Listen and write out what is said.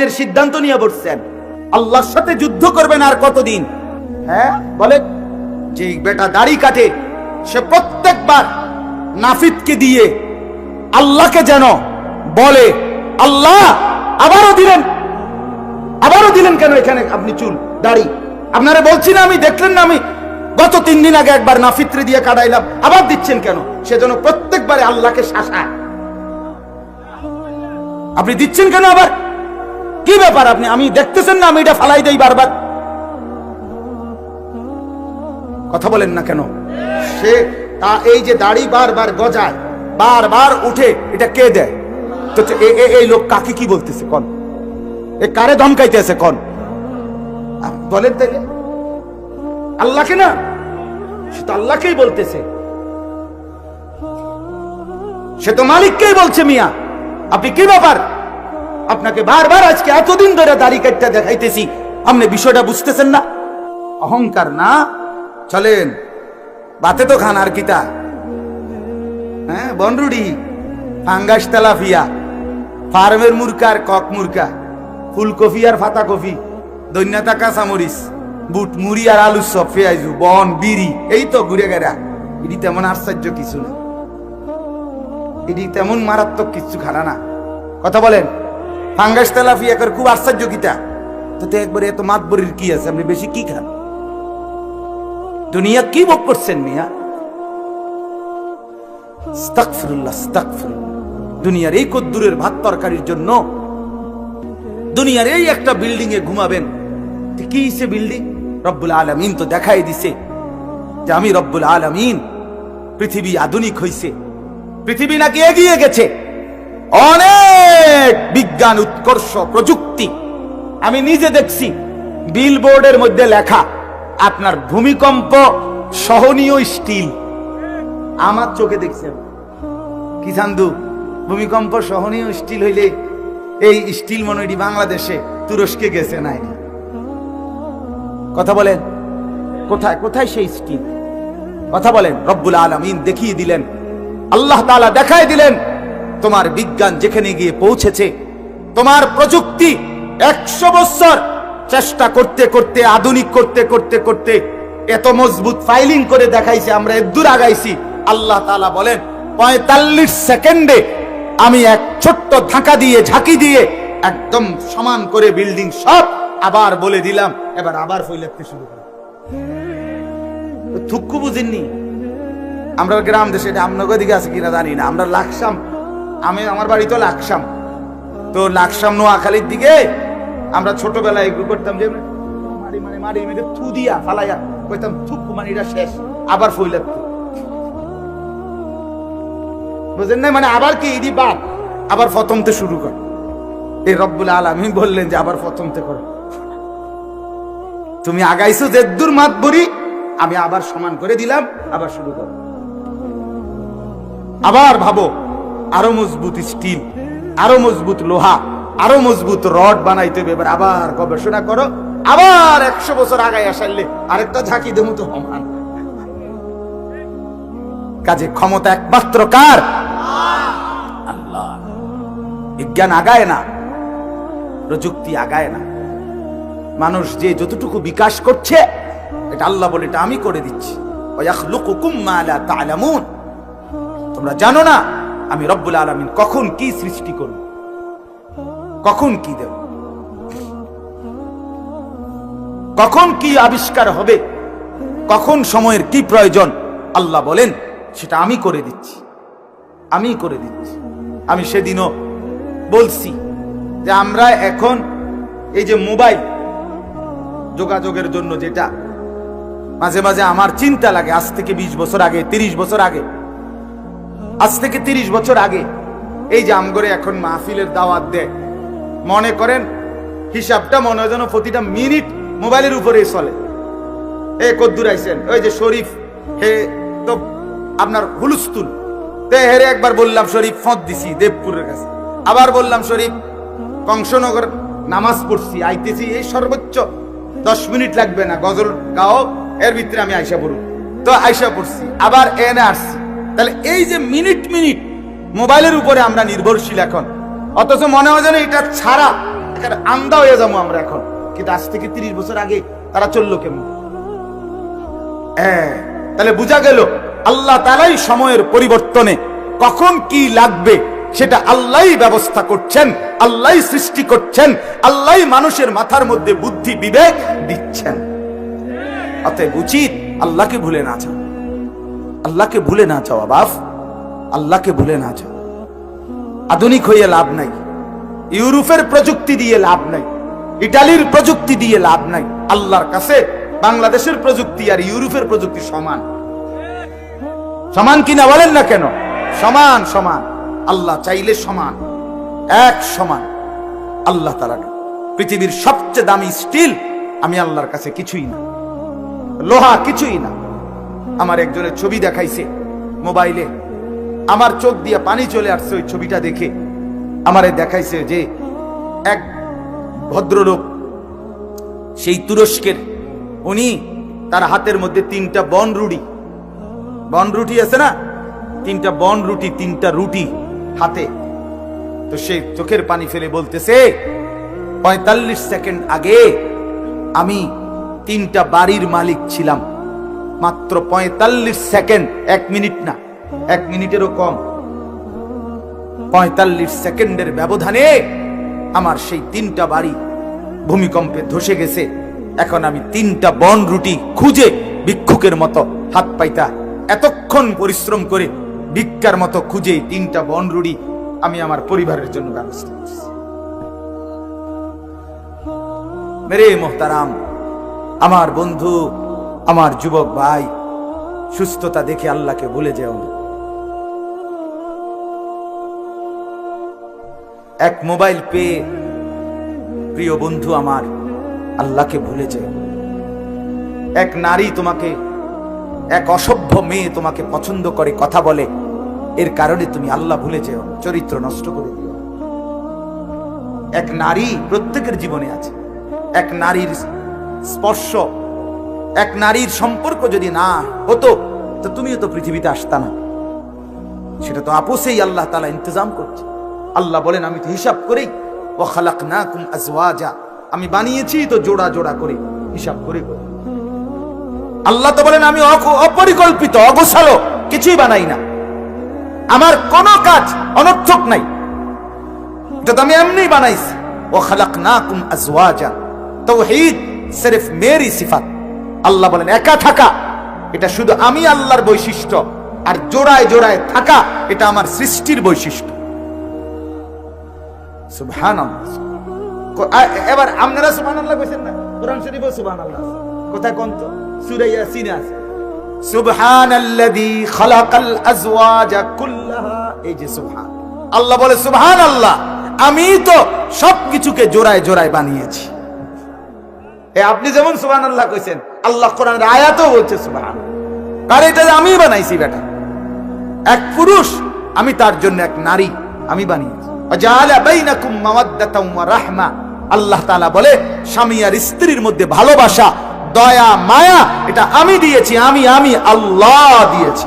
সিদ্ধান্ত নিয়ে বসছেন আল্লাহর সাথে যুদ্ধ করবেন আর কতদিন। হ্যাঁ বলে যে বেটা দাড়ি কাটে সে প্রত্যেকবার নাফিদকে দিয়ে আল্লাহকে যেন বলে আল্লাহ আবারও দিলেন কেন এখানে আপনি চুল দাড়ি আপনারা বলছি না আমি দেখলেন না আমি গত 3 দিন আগে একবার নাফিত্রে দিয়ে কাটাইলাম আবার দিচ্ছেন কেন সেজন্য প্রত্যেকবারে আল্লাহকে শাসায় আপনি দিচ্ছেন কেন আবার কি ব্যাপার আপনি আমি দেখতেছেন না আমি এটা ফালাই দেই বারবার কথা বলেন না কেন সে তা এই যে দাড়ি বারবার গজায় বারবার উঠে এটা কে দেয় তো এই লোক কাকে কি বলতেছে কোন এ কারে ধমকাইতেছে কোন বলেন তাইলে আল্লাহকে না সে তো আল্লাহকেই বলতেছে সে তো মালিককেই বলছে মিয়া আপনি কি ব্যাপার আপনাকে বারবার আজকে এতদিন ধরে দাড়ি কাটটা দেখাইতেছি আপনি বিষয়টা বুঝতেছেন না অহংকার না চলেন বাতে তো খান আর কিতা হ্যাঁ বনরুডি ফাঙ্গাস তেলাফিয়া ফার্মের মুরকা আর কক মুরকা ফুলকপি আর ফাতা কফি দৈন্যতা কাঁচামরিচ বুট মুড়ি আর আলু সব পেঁয়াজু বন বিড়ি এই তো ঘুরে গেরা এটি তেমন আশ্চর্য কিছু না এটি তেমন মারাত্মক কিছু খানা না কথা বলেন ফাঙ্গাস তেলাফিয়া করে খুব আশ্চর্য কিতা তো একবারে এত মাতবরির কি আছে আপনি বেশি কি খান দুনিয়া কি ভোগ করছেন মিয়া আস্তাগফিরুল্লাহ আস্তাগফিরুল্লাহ দুনিয়ার এই কদ্দুরের ভাত তরকারির জন্য দুনিয়ার এই একটা বিল্ডিং এ ঘুমাবেন কি সে বিল্ডিং রব্বুল আলামিন তো দেখাই দিছে যে আমি রব্বুল আলামিন পৃথিবী আধুনিক হইছে পৃথিবী নাকি এগিয়ে গেছে অনেক বিজ্ঞান উৎকর্ষ প্রযুক্তি আমি নিজে দেখছি বিলবোর্ডের মধ্যে লেখা আপনার ভূমিকম্প সহনীয় স্টিল আমার চোখে দেখছেন কি জানদু ভূমিকম্প সহনীয় স্টিল হইলে এই স্টিল মনে হয় বাংলাদেশে তুরস্কে গেছে নাই কথা বলেন কোথায় কোথায় সেই স্টিল কথা বলেন রব্বুল আলামিন দেখিয়ে দিলেন আল্লাহ তাআলা দেখায় দিলেন তোমার বিজ্ঞান যেখানে গিয়ে পৌঁছেছে তোমার প্রযুক্তি 100 বছর চেষ্টা করতে করতে আধুনিক করতে করতে করতে এত মজবুত ফাইলিং করে দেখাইছে আমরা এদূর আগাইছি আল্লাহ তাআলা বলেন 45 সেকেন্ডে আমি এক ছোট্ট ধাক্কা দিয়ে ঝাঁকি দিয়ে একদম সমান করে বিল্ডিং সব আবার বলে দিলাম এবার আবার ফইলাতে শুরু করে থুক্কু বুঝেননি আমরা গ্রাম দেশে আমনগর দিকে আছে কিনা জানি না আমরা লাকসাম আমি আমার বাড়ি তো লাকসাম তো লাকসাম নোয়াখালীর দিকে আমরা ছোটবেলায় এগুলো করতাম যে মারি মানে মারি মেরে থু দিয়া ফালাইয়া কইতাম থুকু মানে এটা শেষ আবার ফইলাত বুঝেন না মানে আবার কি ইদি বাদ আবার প্রথমতে শুরু কর এই রব্বুল আলামিন বললেন যে আবার প্রথমতে করো তুমি আগাইছো যে দূর মাতবরি আমি আবার সমান করে দিলাম আবার শুরু করো আবার ভাবো আরো মজবুত স্টিল আরো মজবুত লোহা আরো মজবুত রড বানাইতে হবে এবার আবার গবেষণা করো আবার 100 বছর আগায় আসাইলে আরেকটা ঝাঁকি দেবো তো সমান কাজে ক্ষমতা একমাত্র কার আল্লাহ বিজ্ঞান আগায় না প্রযুক্তি আগায় না মানুষ যে যতটুকু বিকাশ করছে এটা আল্লাহ বলে এটা আমি করে দিচ্ছি ওয়াখলুকুকুম মা লা তা'লামুন তোমরা জানো না আমি রব্বুল আলামিন কখন কি সৃষ্টি করব কখন কি দেব কখন কি আবিষ্কার হবে কখন সময়ের কি প্রয়োজন আল্লাহ বলেন সেটা আমি করে দিচ্ছি আমি সেদিনও বলছি যে আমরা এখন এই যে মোবাইল যোগাযোগের জন্য যেটা মাঝে মাঝে আমার চিন্তা লাগে আজ থেকে 20 বছর আগে 30 বছর আগে আজ থেকে 30 বছর আগে এই যে আমগরে এখন মাহফিলের দাওয়াত দেয় মনে করেন হিসাবটা মনে হয় যেন প্রতিটা মিনিট মোবাইলের উপরে চলে এ কদ্দুর আইছেন ওই যে শরীফ হে তো আপনার হুলুস্তুল তে হেরে একবার বললাম শরীফ ফত দিছি দেবপুরের কাছে আবার বললাম শরীফ কংসনগর নামাজ পড়ছি আইতেছি এই সর্বোচ্চ 10 মিনিট লাগবে না গজল গাও এর ভিতরে আমি আয়সা পড়ব তো আয়সা পড়ছি আবার এনে আসছি তাহলে এই যে মিনিট মিনিট মোবাইলের উপরে আমরা নির্ভরশীল এখন অথচ মনে হয় যেন এটা ছাড়া আন্দা হয়ে যাবো আমরা এখন, কিন্তু আজ থেকে 30 বছর আগে তারা চললো কেমন? তাহলে বোঝা গেল আল্লাহ তাআলাই সময়ের পরিবর্তনে কখন কি লাগবে সেটা আল্লাহই ব্যবস্থা করছেন, আল্লাহই সৃষ্টি করছেন, আল্লাহই মানুষের মাথার মধ্যে বুদ্ধি বিবেক দিচ্ছেন। অতএব উচিত আল্লাহকে ভুলে না যাও, আল্লাহকে ভুলে না যাও বাপ, আল্লাহকে ভুলে না যাও। আধুনিক হয়ে লাভ নাই, ইউরোপের প্রযুক্তি দিয়ে লাভ নাই, ইটালির প্রযুক্তি দিয়ে লাভ নাই। আল্লাহর কাছে বাংলাদেশের প্রযুক্তি আর ইউরোপের প্রযুক্তি সমান। সমান কিনা বলেন না কেন? সমান সমান। আল্লাহ চাইলে সমান, এক সমান। আল্লাহ তাআলা পৃথিবীর সবচেয়ে দামি স্টিল আমি আল্লাহর কাছে কিছুই না, লোহা কিছুই না। আমার একজনের ছবি দেখাইছে মোবাইলে, আমার চোখ দিয়ে পানি চলে আসছে ওই ছবিটা দেখে। আমারে দেখাইছে যে এক ভদ্রলোক, সেই তুরস্কের, উনি তার হাতের মধ্যে 3টা বনরুটি আছে না, 3টা বনরুটি, 3টা রুটি হাতে। তো সে চোখের পানি ফেলে বলতেছে 45 সেকেন্ড আগে আমি 3টা বাড়ির মালিক ছিলাম। মাত্র 45 সেকেন্ড, 1 মিনিট না, 1 মিনিটেরও কম। 45 সেকেন্ডের ব্যবধানে আমার সেই 3টা বাড়ি ভূমিকম্পে ধসে গেছে। এখন আমি 3টা বনরুটি খুঁজে ভিক্ষুকের মতো হাত পাইতা এতক্ষণ পরিশ্রম করে ভিক্ষার মতো খুঁজে 3টা বনরুটি আমি আমার পরিবারের জন্য ব্যবস্থা করছি। মেরে মোহতারাম, আমার বন্ধু, আমার যুবক ভাই, সুস্থতা দেখে আল্লাহকে ভুলে যেও না। এক মোবাইল পেয়ে প্রিয় বন্ধু আমার আল্লাহকে ভুলে যেও। এক নারী তোমাকে, এক অসভ্য মেয়ে তোমাকে পছন্দ করে, কথা বলে, এর কারণে তুমি আল্লাহ ভুলে যেও, চরিত্র নষ্ট করে দিও। এক নারী প্রত্যেকের জীবনে আছে, এক নারীর স্পর্শ, এক নারীর সম্পর্ক যদি না হতো তো তুমিও তো পৃথিবীতে আসতা না। সেটা তো আপোষেই আল্লাহ তাআলা ইন্তজাম করছে। আল্লাহ বলেন আমি তো হিসাব করেই, ওয়া খালাকনাকুম আজওয়াজা, আমি বানিয়েছি তো জোড়া জোড়া করে, হিসাব করে করে। আল্লাহ তো বলেন আমি অপরিকল্পিত, অগোছালো কিছুই বানাই না, আমার কোনো কাজ অনর্থক নাই, এটা তো আমি এমনিই বানাইছি। ওয়া খালাকনাকুম আজওয়াজা, তাওহীদ সিরফ মেরি সিফাত। আল্লাহ বলেন একা থাকা এটা শুধু আমি আল্লাহর বৈশিষ্ট্য, আর জোড়ায় জোড়ায় থাকা এটা আমার সৃষ্টির বৈশিষ্ট্য। সুবহানাল্লাহ। এবার আপনারা সুবহানাল্লাহ কইছেন না? কোরআন শরীফে সুবহানাল্লাহ কোথায় কোন তো সূরা ইয়াসিনে আছে সুবহানাল্লাযী খালাকাল আজওয়াজা কুল্লাহা। এই যে সুবহান, আল্লাহ বলে সুবহানাল্লাহ, আমি তো সবকিছুকে জোড়ায় জোড়ায় বানিয়েছি। আপনি যেমন সুবহানাল্লাহ কইছেন, আল্লাহ কোরআনের আয়াতেও বলছে সুবহান। আর এটা আমি বানাইছি বেটা, এক পুরুষ আমি তার জন্য এক নারী আমি বানিয়েছি। ওয়াজাআলা বাইনাকুম মাওয়াদ্দাতাম ওয়া রাহমা। আল্লাহ তাআলা বলে স্বামী আর স্ত্রীর মধ্যে ভালোবাসা, দয়া, মায়া এটা আমি দিয়েছি, আমি আল্লাহ দিয়েছি।